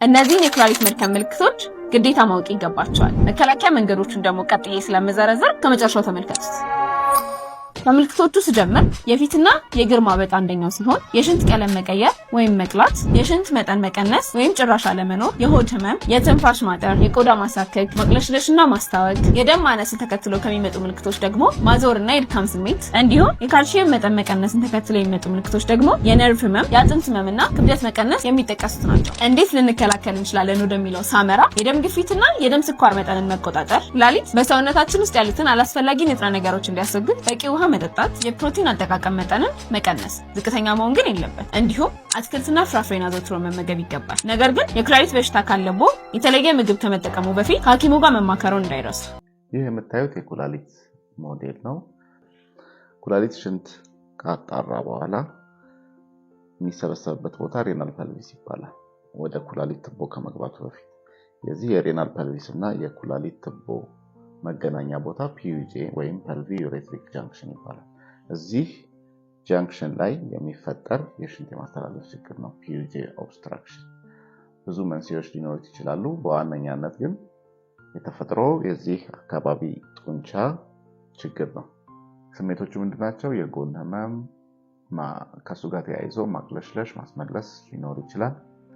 እነዚህን የኩላሊት መድከም ምልክቶች ግዴታ ማወቅ ይገባቸዋል። መከላከያ መንገዶቹን ደግሞ ቀጥዬ ስለምዘረዝር ከመጨረሻው ተመልከቱት። ከምልክቶቹ ስጀምር የፊትና የእግር ማበጥ አንደኛው ሲሆን የሽንት ቀለም መቀየር ወይም መቅላት፣ የሽንት መጠን መቀነስ ወይም ጭራሽ አለመኖር፣ የሆድ ህመም፣ የትንፋሽ ማጠር፣ የቆዳ ማሳከክ፣ ማቅለሽለሽና ማስታወክ፣ የደም ማነስን ተከትሎ ከሚመጡ ምልክቶች ደግሞ ማዞርና የድካም ስሜት እንዲሁም የካልሲየም መጠን መቀነስን ተከትሎ የሚመጡ ምልክቶች ደግሞ የነርቭ ህመም፣ የአጥንት ህመምና ክብደት መቀነስ የሚጠቀሱት ናቸው። እንዴት ልንከላከል እንችላለን ወደሚለው ሳመራ የደም ግፊትና የደም ስኳር መጠንን መቆጣጠር፣ ኩላሊት በሰውነታችን ውስጥ ያሉትን አላስፈላጊ ንጥረ ነገሮች እንዲያስወግድ በቂ ውሃ መጠጣት፣ የፕሮቲን አጠቃቀም መጠንን መቀነስ፣ ዝቅተኛ መሆን ግን የለበት። እንዲሁም አትክልትና ፍራፍሬን አዘውትሮ መመገብ ይገባል። ነገር ግን የኩላሊት በሽታ ካለቦ የተለየ ምግብ ከመጠቀሙ በፊት ከሐኪሙ ጋር መማከሩን እንዳይረሱ። ይህ የምታዩት የኩላሊት ሞዴል ነው። ኩላሊት ሽንት ካጣራ በኋላ የሚሰበሰብበት ቦታ ሬናል ፐልቪስ ይባላል። ወደ ኩላሊት ትቦ ከመግባቱ በፊት የዚህ የሬናል ፐልቪስ እና የኩላሊት ትቦ መገናኛ ቦታ ፒዩጄ ወይም ፐልቪ ዩሬትሪክ ጃንክሽን ይባላል። እዚህ ጃንክሽን ላይ የሚፈጠር የሽንት የማስተላለፍ ችግር ነው ፒዩጄ ኦብስትራክሽን። ብዙ መንስኤዎች ሊኖሩት ይችላሉ። በዋነኛነት ግን የተፈጥሮ የዚህ አካባቢ ጡንቻ ችግር ነው። ስሜቶቹ ምንድናቸው? የጎን ህመም፣ ከሱ ጋር ተያይዞ ማቅለሽለሽ፣ ማስመለስ ሊኖር ይችላል።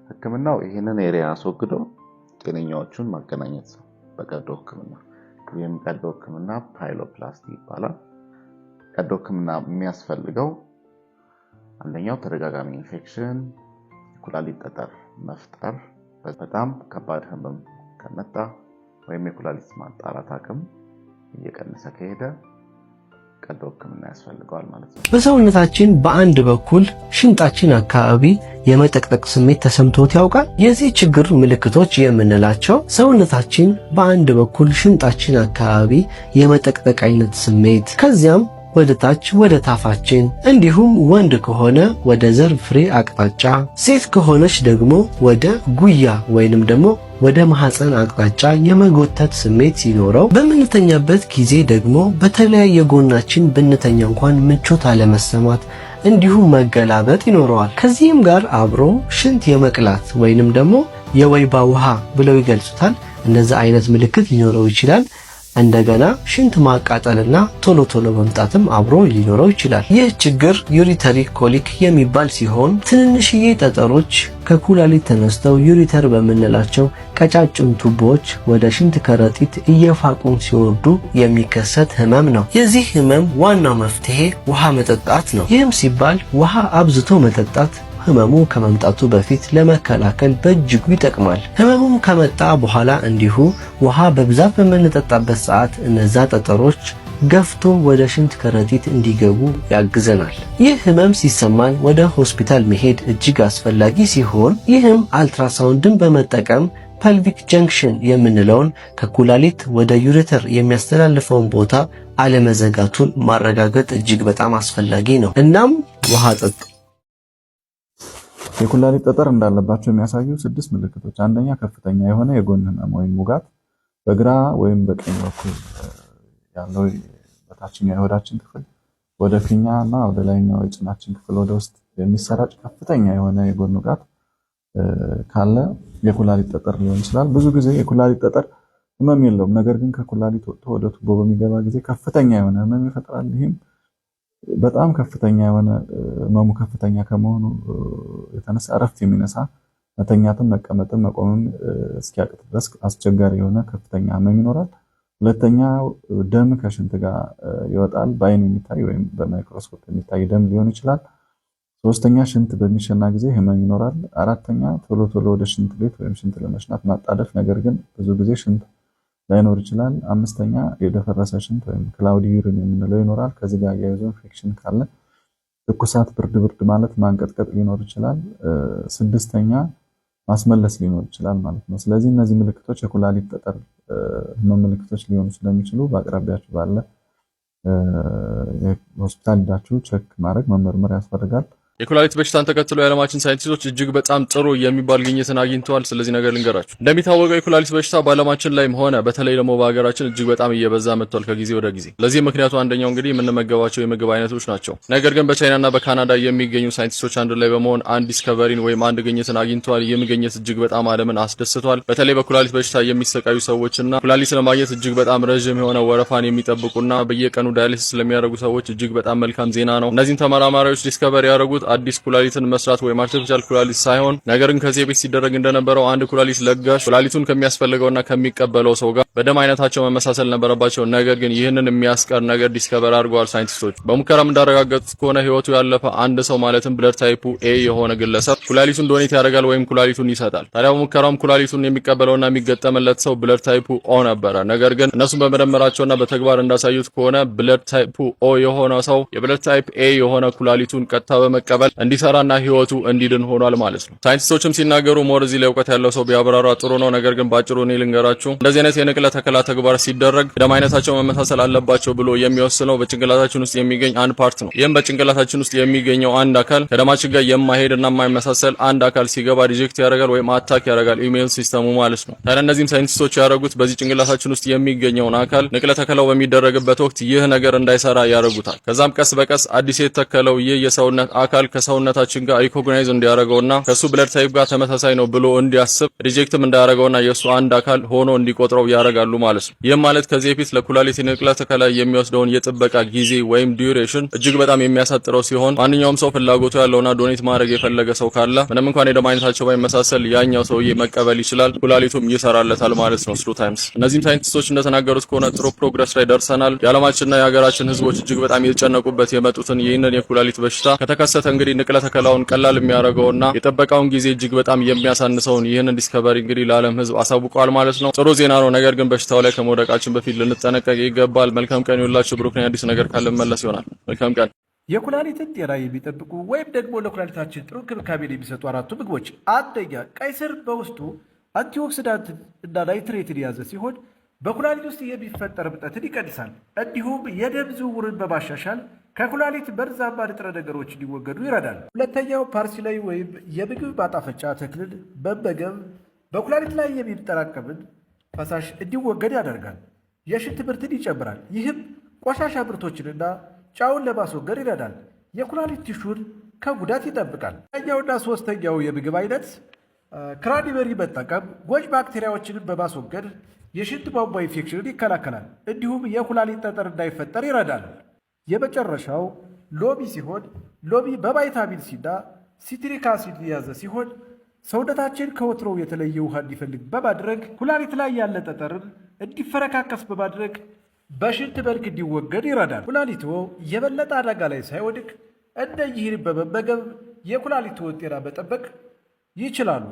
ህክምናው ይህንን ኤሪያ አስወግዶ ጤነኛዎቹን ማገናኘት ነው በቀዶ ህክምና። ይህም ቀዶ ህክምና ፓይሎፕላስቲ ይባላል። ቀዶ ህክምና የሚያስፈልገው አንደኛው ተደጋጋሚ ኢንፌክሽን፣ የኩላሊት ጠጠር መፍጠር፣ በጣም ከባድ ህመም ከመጣ ወይም የኩላሊት ማጣራት አቅም እየቀነሰ ከሄደ ቀዶ ህክምና ያስፈልገዋል ማለት ነው። በሰውነታችን በአንድ በኩል ሽንጣችን አካባቢ የመጠቅጠቅ ስሜት ተሰምቶት ያውቃል? የዚህ ችግር ምልክቶች የምንላቸው ሰውነታችን በአንድ በኩል ሽንጣችን አካባቢ የመጠቅጠቅ አይነት ስሜት፣ ከዚያም ወደ ታች ወደ ታፋችን፣ እንዲሁም ወንድ ከሆነ ወደ ዘር ፍሬ አቅጣጫ፣ ሴት ከሆነች ደግሞ ወደ ጉያ ወይንም ደግሞ ወደ ማህፀን አቅጣጫ የመጎተት ስሜት ሲኖረው፣ በምንተኛበት ጊዜ ደግሞ በተለያየ ጎናችን ብንተኛ እንኳን ምቾት አለመሰማት እንዲሁም መገላበጥ ይኖረዋል። ከዚህም ጋር አብሮ ሽንት የመቅላት ወይንም ደግሞ የወይባ ውሃ ብለው ይገልጹታል። እንደዛ አይነት ምልክት ሊኖረው ይችላል። እንደገና ሽንት ማቃጠልና ቶሎ ቶሎ መምጣትም አብሮ ሊኖረው ይችላል። ይህ ችግር ዩሪተሪ ኮሊክ የሚባል ሲሆን ትንንሽዬ ጠጠሮች ከኩላሊት ተነስተው ዩሪተር በምንላቸው ቀጫጭን ቱቦዎች ወደ ሽንት ከረጢት እየፋቁን ሲወርዱ የሚከሰት ህመም ነው። የዚህ ህመም ዋናው መፍትሄ ውሃ መጠጣት ነው። ይህም ሲባል ውሃ አብዝቶ መጠጣት ህመሙ ከመምጣቱ በፊት ለመከላከል በእጅጉ ይጠቅማል። ህመሙም ከመጣ በኋላ እንዲሁ ውሃ በብዛት በምንጠጣበት ሰዓት እነዛ ጠጠሮች ገፍቶ ወደ ሽንት ከረጢት እንዲገቡ ያግዘናል። ይህ ህመም ሲሰማን ወደ ሆስፒታል መሄድ እጅግ አስፈላጊ ሲሆን ይህም አልትራሳውንድን በመጠቀም ፐልቪክ ጀንክሽን የምንለውን ከኩላሊት ወደ ዩሬተር የሚያስተላልፈውን ቦታ አለመዘጋቱን ማረጋገጥ እጅግ በጣም አስፈላጊ ነው። እናም ውሃ ጠጡ። የኩላሊት ጠጠር እንዳለባቸው የሚያሳዩ 6 ምልክቶች። አንደኛ ከፍተኛ የሆነ የጎን ህመም ወይም ሙጋት፣ በግራ ወይም በቀኝ በኩል ያለው በታችኛው የሆዳችን ክፍል ወደ ፊኛና ወደ ላይኛው የጭናችን ክፍል ወደ ውስጥ የሚሰራጭ ከፍተኛ የሆነ የጎን ሙጋት ካለ የኩላሊት ጠጠር ሊሆን ይችላል። ብዙ ጊዜ የኩላሊት ጠጠር ህመም የለውም፣ ነገር ግን ከኩላሊት ወጥቶ ወደ ቱቦ በሚገባ ጊዜ ከፍተኛ የሆነ ህመም ይፈጥራል። ይህም በጣም ከፍተኛ የሆነ ህመሙ ከፍተኛ ከመሆኑ የተነሳ እረፍት የሚነሳ መተኛትም መቀመጥም መቆምም እስኪያቅት ድረስ አስቸጋሪ የሆነ ከፍተኛ ህመም ይኖራል። ሁለተኛ ደም ከሽንት ጋር ይወጣል። በአይን የሚታይ ወይም በማይክሮስኮፕ የሚታይ ደም ሊሆን ይችላል። ሶስተኛ ሽንት በሚሸና ጊዜ ህመም ይኖራል። አራተኛ ቶሎ ቶሎ ወደ ሽንት ቤት ወይም ሽንት ለመሽናት ማጣደፍ፣ ነገር ግን ብዙ ጊዜ ሽንት ላይኖር ይችላል። አምስተኛ የደፈረሰ ሽንት ወይም ክላውዲ ዩሪን የምንለው ይኖራል። ከዚህ ጋር ያይዞ ኢንፌክሽን ካለ ትኩሳት፣ ብርድ ማለት ማንቀጥቀጥ ሊኖር ይችላል። ስድስተኛ ማስመለስ ሊኖር ይችላል ማለት ነው። ስለዚህ እነዚህ ምልክቶች የኩላሊት ጠጠር ህመም ምልክቶች ሊሆኑ ስለሚችሉ በአቅራቢያችሁ ባለ ሆስፒታል ሄዳችሁ ቼክ ማድረግ መመርመር ያስፈልጋል። የኩላሊት በሽታን ተከትሎ የዓለማችን ሳይንቲስቶች እጅግ በጣም ጥሩ የሚባል ግኝትን አግኝተዋል። ስለዚህ ነገር ልንገራችሁ። እንደሚታወቀው የኩላሊት በሽታ በዓለማችን ላይም ሆነ በተለይ ደግሞ በሀገራችን እጅግ በጣም እየበዛ መጥቷል ከጊዜ ወደ ጊዜ። ለዚህ ምክንያቱ አንደኛው እንግዲህ የምንመገባቸው የምግብ አይነቶች ናቸው። ነገር ግን በቻይናና በካናዳ የሚገኙ ሳይንቲስቶች አንድ ላይ በመሆን አንድ ዲስከቨሪን ወይም አንድ ግኝትን አግኝተዋል። ይህም ግኝት እጅግ በጣም ዓለምን አስደስቷል። በተለይ በኩላሊት በሽታ የሚሰቃዩ ሰዎችና ኩላሊት ለማግኘት እጅግ በጣም ረጅም የሆነ ወረፋን የሚጠብቁና በየቀኑ ዳያሊሲስ ለሚያደርጉ ሰዎች እጅግ በጣም መልካም ዜና ነው። እነዚህን ተመራማሪዎች ዲስከቨሪ ያደረጉት አዲስ ኩላሊትን መስራት ወይም አርቲፊሻል ኩላሊት ሳይሆን ነገር ግን ከዚህ በፊት ሲደረግ እንደነበረው አንድ ኩላሊት ለጋሽ ኩላሊቱን ከሚያስፈልገውና ከሚቀበለው ሰው ጋር በደም አይነታቸው መመሳሰል ነበረባቸው። ነገር ግን ይህንን የሚያስቀር ነገር ዲስከቨር አድርገዋል ሳይንቲስቶች። በሙከራም እንዳረጋገጡት ከሆነ ህይወቱ ያለፈ አንድ ሰው ማለትም ብለድ ታይፑ ኤ የሆነ ግለሰብ ኩላሊቱን ዶኔት ያደርጋል ወይም ኩላሊቱን ይሰጣል። ታዲያ በሙከራም ኩላሊቱን የሚቀበለውና የሚገጠምለት ሰው ብለድ ታይፑ ኦ ነበረ። ነገር ግን እነሱም በመደመራቸውና በተግባር እንዳሳዩት ከሆነ ብለድ ታይፑ ኦ የሆነ ሰው የብለድ ታይፕ ኤ የሆነ ኩላሊቱን ቀጥታ በመቀበል እንዲሰራና ህይወቱ እንዲድን ሆኗል ማለት ነው። ሳይንቲስቶችም ሲናገሩ ሞር እዚህ ላይ እውቀት ያለው ሰው ቢያብራራ ጥሩ ነው። ነገር ግን ባጭሩ እኔ ልንገራችሁ። እንደዚህ አይነት የንቅለ ተከላ ተግባር ሲደረግ ደም አይነታቸው መመሳሰል አለባቸው ብሎ የሚወስነው በጭንቅላታችን ውስጥ የሚገኝ አንድ ፓርት ነው። ይህም በጭንቅላታችን ውስጥ የሚገኘው አንድ አካል ከደማችን ጋር የማይሄድና የማይመሳሰል አንድ አካል ሲገባ ሪጀክት ያደርጋል ወይም አታክ ያደርጋል ኢሜል ሲስተሙ ማለት ነው። ታዲያ እነዚህም ሳይንቲስቶች ያደረጉት በዚህ ጭንቅላታችን ውስጥ የሚገኘውን አካል ንቅለ ተከላው በሚደረግበት ወቅት ይህ ነገር እንዳይሰራ ያደርጉታል። ከዛም ቀስ በቀስ አዲስ የተተከለው ይህ የሰውነት አካል ከሰውነታችን ጋር ሪኮግናይዝ እንዲያደርገውና ከሱ ብለድ ታይፕ ጋር ተመሳሳይ ነው ብሎ እንዲያስብ ሪጀክትም እንዳያደርገውና የሱ አንድ አካል ሆኖ እንዲቆጥረው ያደርጋሉ ማለት ነው። ይህም ማለት ከዚህ በፊት ለኩላሊት ንቅለ ተከላ የሚወስደውን የጥበቃ ጊዜ ወይም ዲዩሬሽን እጅግ በጣም የሚያሳጥረው ሲሆን ማንኛውም ሰው ፍላጎቱ ያለውና ዶኔት ማድረግ የፈለገ ሰው ካለ ምንም እንኳን የደም አይነታቸው ባይመሳሰል ያኛው ሰውዬ መቀበል ይችላል፣ ኩላሊቱም ይሰራለታል ማለት ነው። ስሩ ታይምስ እነዚህም ሳይንቲስቶች እንደተናገሩት ከሆነ ጥሩ ፕሮግረስ ላይ ደርሰናል። የዓለማችንና የሀገራችን ህዝቦች እጅግ በጣም የተጨነቁበት የመጡትን ይህንን የኩላሊት በሽታ ከተከሰተ እንግዲህ ንቅለ ተከላውን ቀላል የሚያደርገውና የጠበቃውን ጊዜ እጅግ በጣም የሚያሳንሰውን ይህንን ዲስከቨሪ እንግዲህ ለዓለም ህዝብ አሳውቀዋል ማለት ነው። ጥሩ ዜና ነው። ነገር ግን በሽታው ላይ ከመውደቃችን በፊት ልንጠነቀቅ ይገባል። መልካም ቀን ይውላችሁ። ብሩክ ነኝ። አዲስ ነገር ካለ መለስ ይሆናል። መልካም ቀን። የኩላሊትን ጤና የሚጠብቁ ወይም ደግሞ ለኩላሊታችን ጥሩ እንክብካቤን የሚሰጡ 4 ምግቦች። አንደኛ፣ ቀይ ስር በውስጡ አንቲኦክሲዳንት እና ናይትሬትን የያዘ ሲሆን በኩላሊት ውስጥ የሚፈጠር እብጠትን ይቀንሳል። እንዲሁም የደም ዝውውርን በማሻሻል ከኩላሊት መርዛማ ንጥረ ነገሮች እንዲወገዱ ይረዳል። ሁለተኛው፣ ፓርስሌይ ወይም የምግብ ማጣፈጫ ተክልን መመገብ በኩላሊት ላይ የሚጠራቀምን ፈሳሽ እንዲወገድ ያደርጋል። የሽንት ምርትን ይጨምራል። ይህም ቆሻሻ ምርቶችንና ጫውን ለማስወገድ ይረዳል። የኩላሊት ቲሹን ከጉዳት ይጠብቃል። ኛውና ሶስተኛው የምግብ አይነት ክራኒበሪ መጠቀም ጎጂ ባክቴሪያዎችን በማስወገድ የሽንት ቧንቧ ኢንፌክሽንን ይከላከላል። እንዲሁም የኩላሊት ጠጠር እንዳይፈጠር ይረዳል። የመጨረሻው ሎሚ ሲሆን ሎሚ በቫይታሚን ሲና ሲትሪክ አሲድ የያዘ ሲሆን ሰውነታችን ከወትሮው የተለየ ውሃ እንዲፈልግ በማድረግ ኩላሊት ላይ ያለ ጠጠርን እንዲፈረካከስ በማድረግ በሽንት መልክ እንዲወገድ ይረዳል። ኩላሊቶ የበለጠ አደጋ ላይ ሳይወድቅ እነዚህን በመመገብ የኩላሊቶን ጤና መጠበቅ ይችላሉ።